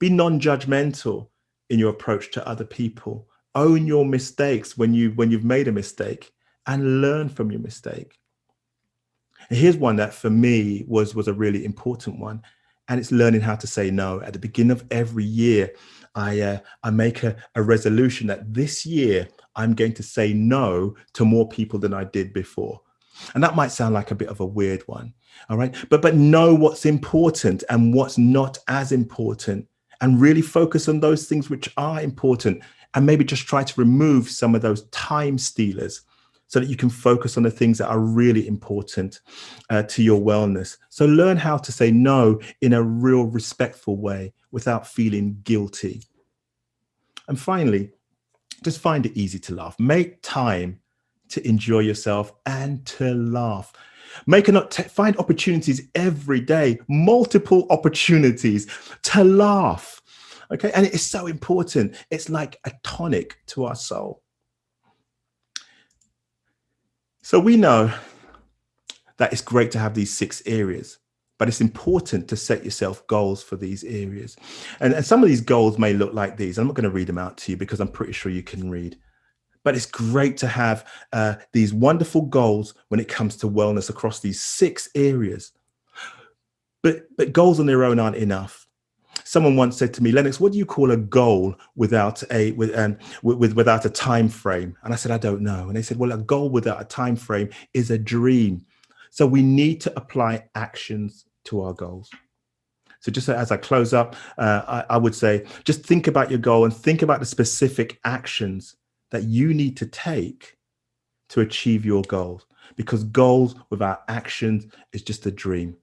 Be non-judgmental in your approach to other people. Own your mistakes when you've made a mistake, and learn from your mistake. And here's one that for me was a really important one, and it's learning how to say no. At the beginning of every year, I make a resolution that this year I'm going to say no to more people than I did before. And that might sound like a bit of a weird one, all right? But know what's important and what's not as important, and really focus on those things which are important, and maybe just try to remove some of those time stealers, so that you can focus on the things that are really important to your wellness. So learn how to say no in a real respectful way without feeling guilty. And finally, just find it easy to laugh. Make time to enjoy yourself and to laugh. Find opportunities every day, multiple opportunities to laugh. Okay, and it is so important. It's like a tonic to our soul. So we know that it's great to have these 6 areas, but it's important to set yourself goals for these areas. And some of these goals may look like these. I'm not going to read them out to you because I'm pretty sure you can read. But it's great to have these wonderful goals when it comes to wellness across these 6 areas. But goals on their own aren't enough. Someone once said to me, Lennox, what do you call a goal without a time frame? And I said, I don't know. And they said, well, a goal without a time frame is a dream. So we need to apply actions to our goals. So just as I close up, I would say, just think about your goal and think about the specific actions that you need to take to achieve your goals, because goals without actions is just a dream.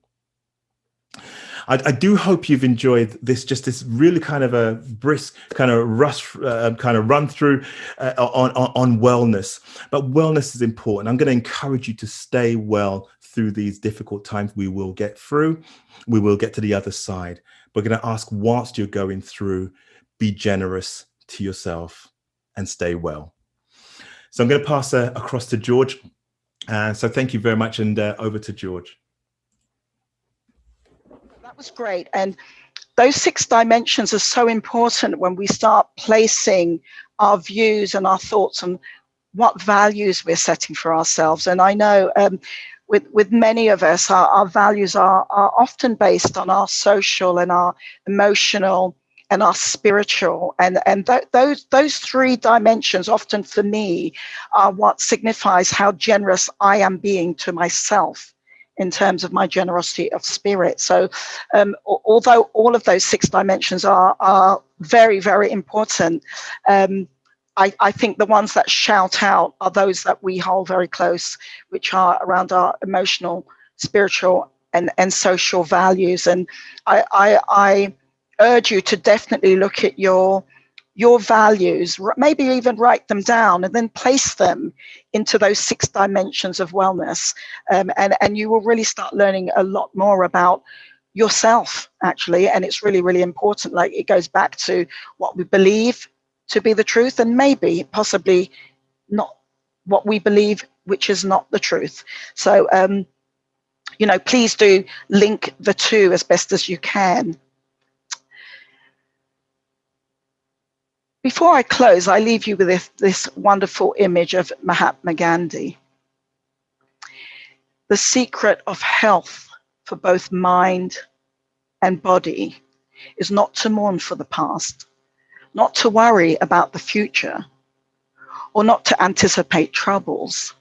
I do hope you've enjoyed this really kind of a brisk kind of run through on wellness. But wellness is important. I'm going to encourage you to stay well through these difficult times. We will get through. We will get to the other side. We're going to ask, whilst you're going through, be generous to yourself and stay well. So I'm going to pass across to George. So thank you very much, and over to George. That was great. And those 6 dimensions are so important when we start placing our views and our thoughts on what values we're setting for ourselves. And I know with many of us, our values are often based on our social and our emotional and our spiritual. And those 3 dimensions, often for me, are what signifies how generous I am being to myself in terms of my generosity of spirit. So although all of those 6 dimensions are very, very important, I think the ones that shout out are those that we hold very close, which are around our emotional, spiritual, and social values. And I urge you to definitely look at your values, maybe even write them down and then place them into those 6 dimensions of wellness. And you will really start learning a lot more about yourself, actually. And it's really, really important. Like, it goes back to what we believe to be the truth, and maybe possibly not what we believe, which is not the truth. So, please do link the 2 as best as you can. Before I close, I leave you with this wonderful image of Mahatma Gandhi. The secret of health for both mind and body is not to mourn for the past, not to worry about the future, or not to anticipate troubles,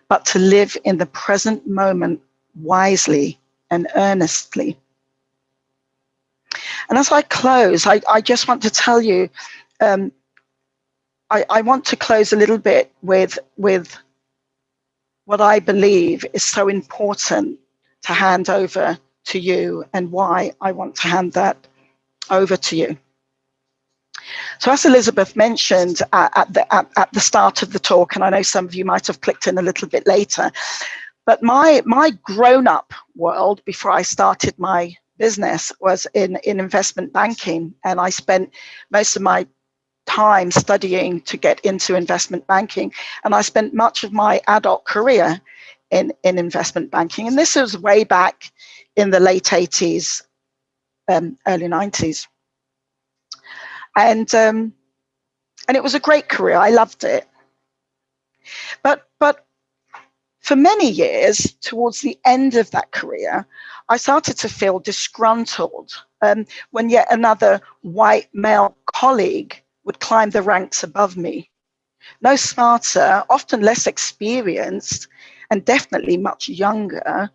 but to live in the present moment wisely and earnestly. And as I close, I just want to tell you, I want to close a little bit with what I believe is so important to hand over to you, and why I want to hand that over to you. So, as Elizabeth mentioned at the start of the talk, and I know some of you might have clicked in a little bit later, but my grown-up world before I started my business was in investment banking, and I spent most of my time studying to get into investment banking, and I spent much of my adult career in investment banking, and this was way back in the late 80s, early 90s, and it was a great career. I loved it, but for many years, towards the end of that career, I started to feel disgruntled when yet another white male colleague would climb the ranks above me. No smarter, often less experienced, and definitely much younger,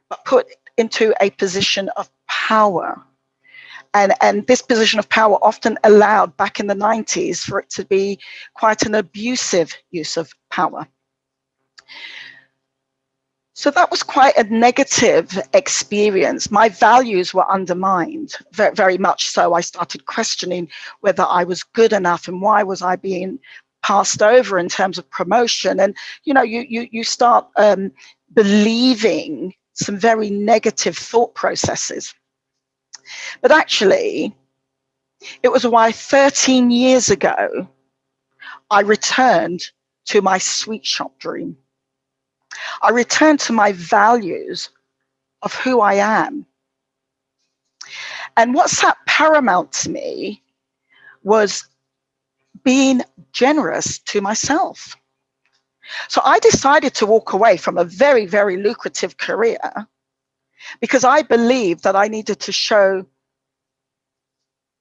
but put into a position of power. And this position of power often allowed, back in the 90s, for it to be quite an abusive use of power. So that was quite a negative experience. My values were undermined, very, very much so. I started questioning whether I was good enough, and why was I being passed over in terms of promotion. And, you start believing some very negative thought processes. But actually, it was why 13 years ago, I returned to my sweet shop dream. I returned to my values of who I am. And what sat paramount to me was being generous to myself. So I decided to walk away from a very, very lucrative career because I believed that I needed to show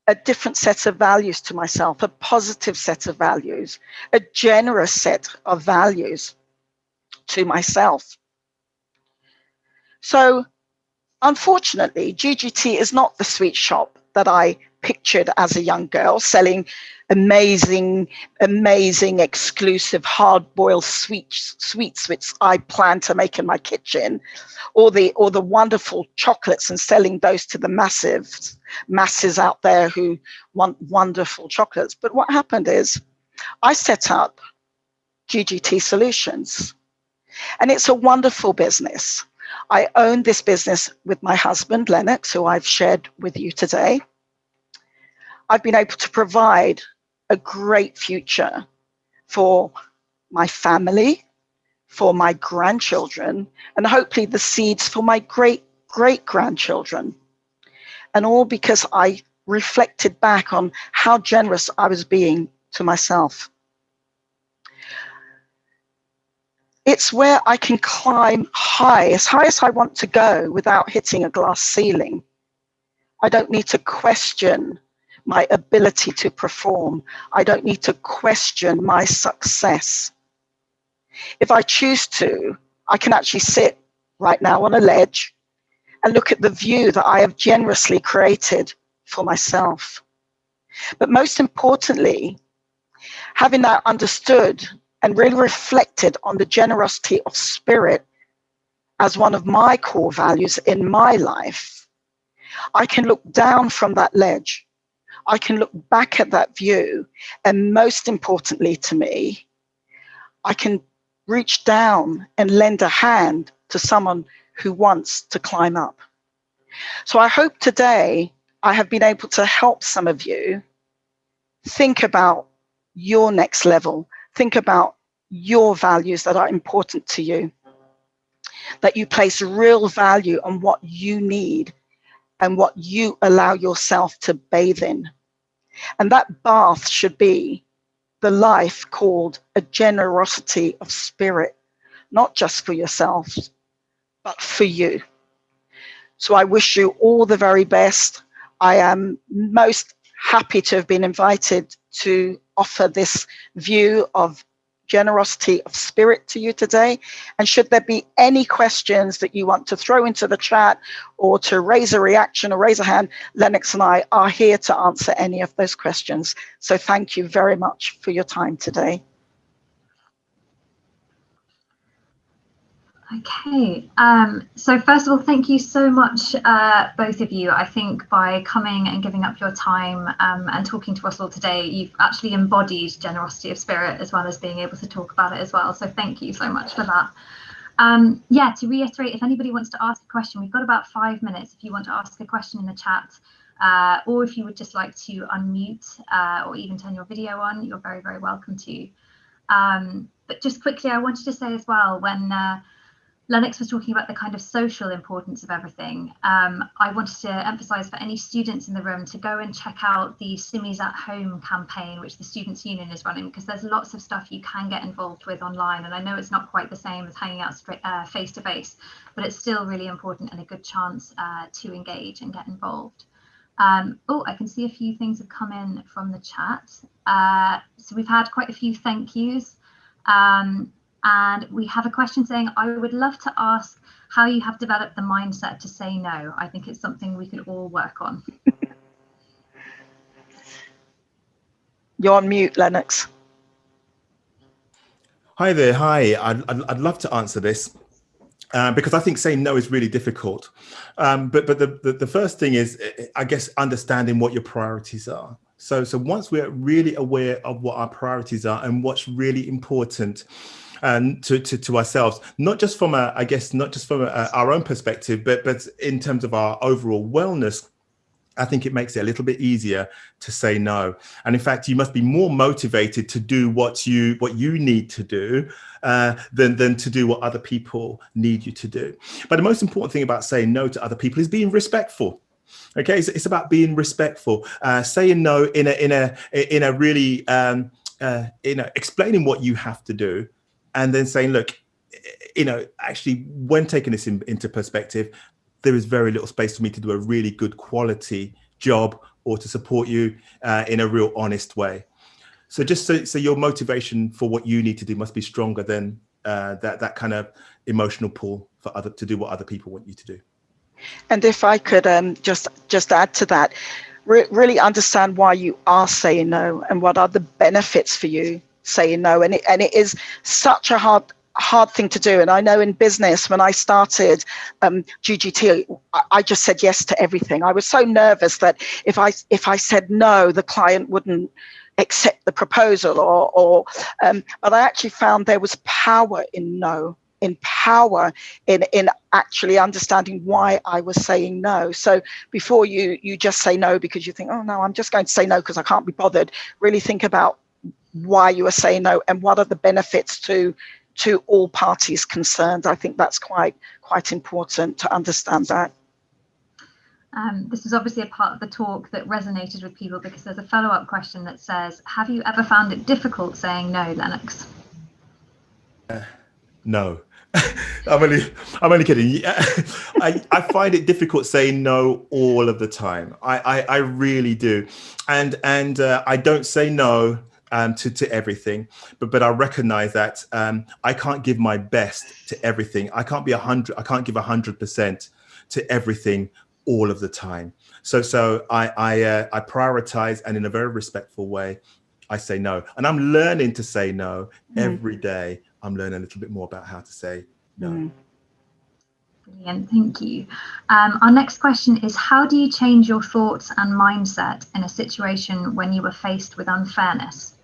a different set of values to myself, a positive set of values, a generous set of values to myself. So unfortunately, GGT is not the sweet shop that I pictured as a young girl, selling amazing, exclusive, hard-boiled sweets which I plan to make in my kitchen, or the wonderful chocolates, and selling those to the masses out there who want wonderful chocolates. But what happened is I set up GGT Solutions, and it's a wonderful business. I own this business with my husband, Lennox, who I've shared with you today. I've been able to provide a great future for my family, for my grandchildren, and hopefully the seeds for my great-grandchildren. And all because I reflected back on how generous I was being to myself. It's where I can climb high as I want to go without hitting a glass ceiling. I don't need to question my ability to perform. I don't need to question my success. If I choose to, I can actually sit right now on a ledge and look at the view that I have generously created for myself. But most importantly, having that understood and really reflected on the generosity of spirit as one of my core values in my life, I can look down from that ledge. I can look back at that view, and most importantly to me, I can reach down and lend a hand to someone who wants to climb up. So I hope today I have been able to help some of you think about your next level, think about your values that are important to you, that you place real value on what you need and what you allow yourself to bathe in. And that bath should be the life called a generosity of spirit, not just for yourselves, but for you. So I wish you all the very best. I am most happy to have been invited to offer this view of generosity of spirit to you today. And should there be any questions that you want to throw into the chat or to raise a reaction or raise a hand, Lennox and I are here to answer any of those questions. So thank you very much for your time today. Okay, so first of all, thank you so much, both of you. I think by coming and giving up your time and talking to us all today, you've actually embodied generosity of spirit as well as being able to talk about it as well. So thank you so much for that. Yeah, to reiterate, if anybody wants to ask a question, we've got about 5 minutes if you want to ask a question in the chat, or if you would just like to unmute or even turn your video on, you're very, very welcome to. But just quickly, I wanted to say as well, when Lennox was talking about the kind of social importance of everything, I wanted to emphasize for any students in the room to go and check out the Simmies at Home campaign, which the Students' Union is running, because there's lots of stuff you can get involved with online. And I know it's not quite the same as hanging out face to face, but it's still really important and a good chance to engage and get involved. Oh, I can see a few things have come in from the chat. So we've had quite a few thank yous. And we have a question saying, I would love to ask how you have developed the mindset to say no. I think it's something we could all work on. You're on mute, Lennox. Hi there. Hi. I'd love to answer this because I think saying no is really difficult. But the first thing is, I guess, understanding what your priorities are. So once we're really aware of what our priorities are and what's really important to ourselves, not just from our own perspective, but in terms of our overall wellness, I think it makes it a little bit easier to say no. And in fact, you must be more motivated to do what you need to do than to do what other people need you to do. But the most important thing about saying no to other people is being respectful. Okay, it's about being respectful, saying no in a really explaining what you have to do, and then saying, look, actually, when taking this into perspective, there is very little space for me to do a really good quality job or to support you in a real honest way. So just so your motivation for what you need to do must be stronger than that kind of emotional pull to do what other people want you to do. And if I could just add to that, really understand why you are saying no and what are the benefits for you saying no. And it is such a hard thing to do. And I know in business, when I started GGT, I just said yes to everything. I was so nervous that if I said no, the client wouldn't accept the proposal but I actually found there was power in no, in power in actually understanding why I was saying no. So before you just say no because you think, oh no, I'm just going to say no because I can't be bothered, really think about why you are saying no and what are the benefits to all parties concerned. I think that's quite important to understand that. This is obviously a part of the talk that resonated with people because there's a follow-up question that says, have you ever found it difficult saying no, Lennox? No. I'm only kidding. I find it difficult saying no all of the time. I really do. And I don't say no to everything, but I recognize that I can't give my best to everything. I can't give 100% to everything all of the time. So I prioritize, and in a very respectful way, I say no. And I'm learning to say no every day. I'm learning a little bit more about how to say no. Brilliant, thank you. Our next question is, how do you change your thoughts and mindset in a situation when you were faced with unfairness?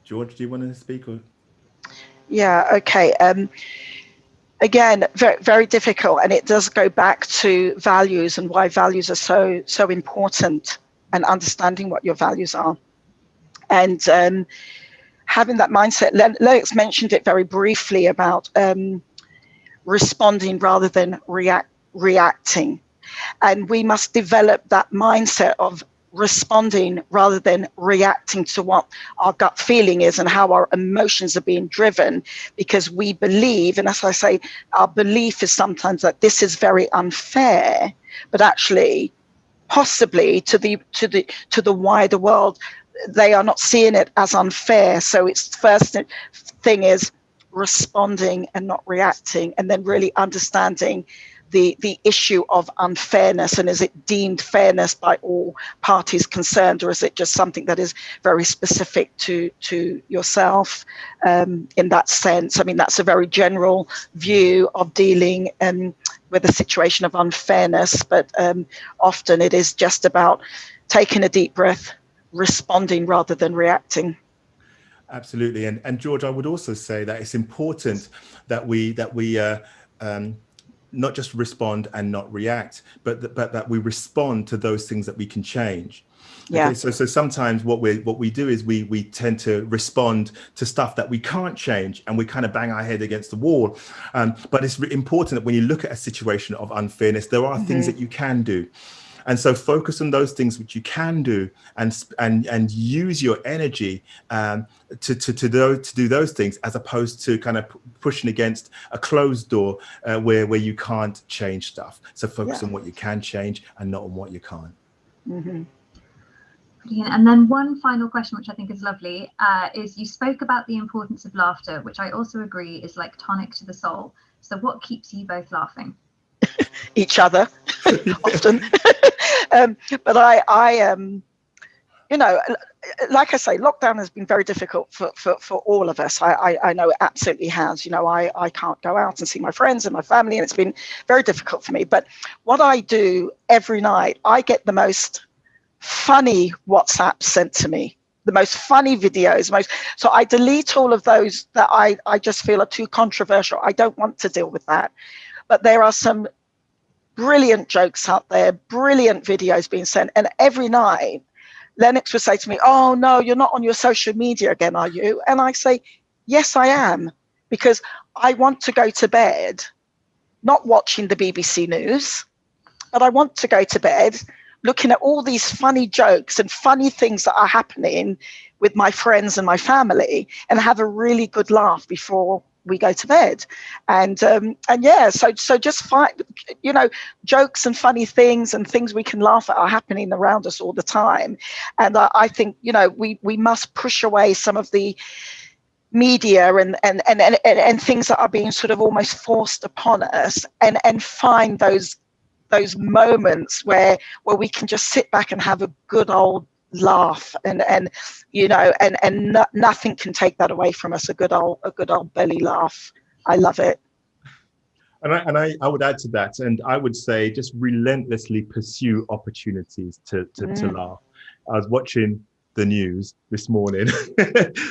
George, do you want to speak? Yeah, okay. Again, very, very difficult, and it does go back to values and why values are so important, and understanding what your values are, and having that mindset. Lennox mentioned it very briefly about responding rather than reacting, and we must develop that mindset of responding rather than reacting to what our gut feeling is and how our emotions are being driven, because we believe, and as I say, our belief is sometimes that this is very unfair, but actually possibly to the wider world, they are not seeing it as unfair. So it's the first thing is responding and not reacting, and then really understanding the issue of unfairness, and is it deemed fairness by all parties concerned, or is it just something that is very specific to yourself? In that sense, I mean, that's a very general view of dealing with a situation of unfairness, but often it is just about taking a deep breath, responding rather than reacting. Absolutely. And George, I would also say that it's important that we not just respond and not react, but that we respond to those things that we can change. Yeah. Okay, so sometimes what we do is we tend to respond to stuff that we can't change, and we kind of bang our head against the wall. But it's important that when you look at a situation of unfairness, there are things that you can do. And so focus on those things which you can do, and use your energy to do those things, as opposed to kind of pushing against a closed door where you can't change stuff. So focus on what you can change and not on what you can't. Brilliant. And then one final question, which I think is lovely, is you spoke about the importance of laughter, which I also agree is like tonic to the soul. So what keeps you both laughing? Each other, often. But I you know, like I say, lockdown has been very difficult for all of us. I know it absolutely has. You know, I can't go out and see my friends and my family, and it's been very difficult for me. But what I do every night, I get the most funny WhatsApp sent to me, the most funny videos, so I delete all of those that I just feel are too controversial. I don't want to deal with that. But there are some brilliant jokes out there, brilliant videos being sent, and every night Lennox would say to me, "Oh no, you're not on your social media again, are you?" And I say, "Yes, I am, because I want to go to bed not watching the BBC News, but I want to go to bed looking at all these funny jokes and funny things that are happening with my friends and my family, and have a really good laugh before we go to bed. And yeah, so just find, you know, jokes and funny things and things we can laugh at are happening around us all the time. And I think, you know, we must push away some of the media and things that are being sort of almost forced upon us, and find those moments where we can just sit back and have a good old laugh, and you know, and nothing can take that away from us. A good old belly laugh. I love it. And I would add to that, and I would say just relentlessly pursue opportunities to laugh. I was watching the news this morning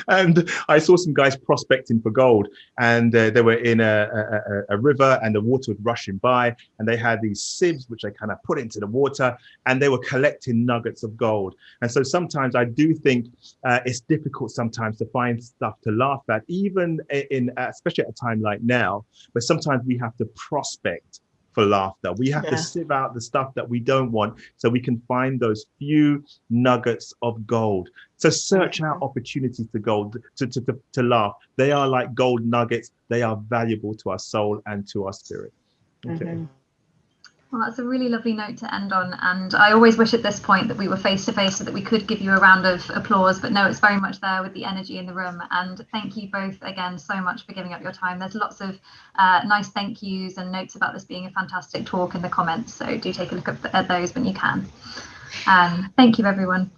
and I saw some guys prospecting for gold, and they were in a river and the water was rushing by, and they had these sieves which they kind of put into the water, and they were collecting nuggets of gold. And so sometimes I do think it's difficult sometimes to find stuff to laugh at, even in especially at a time like now, but sometimes we have to prospect for laughter. We have to sieve out the stuff that we don't want so we can find those few nuggets of gold. So search out opportunities to laugh. They are like gold nuggets. They are valuable to our soul and to our spirit. Okay. Well, that's a really lovely note to end on, and I always wish at this point that we were face to face so that we could give you a round of applause, but no, it's very much there with the energy in the room. And thank you both again so much for giving up your time. There's lots of nice thank yous and notes about this being a fantastic talk in the comments, so do take a look at those when you can. Thank you, everyone.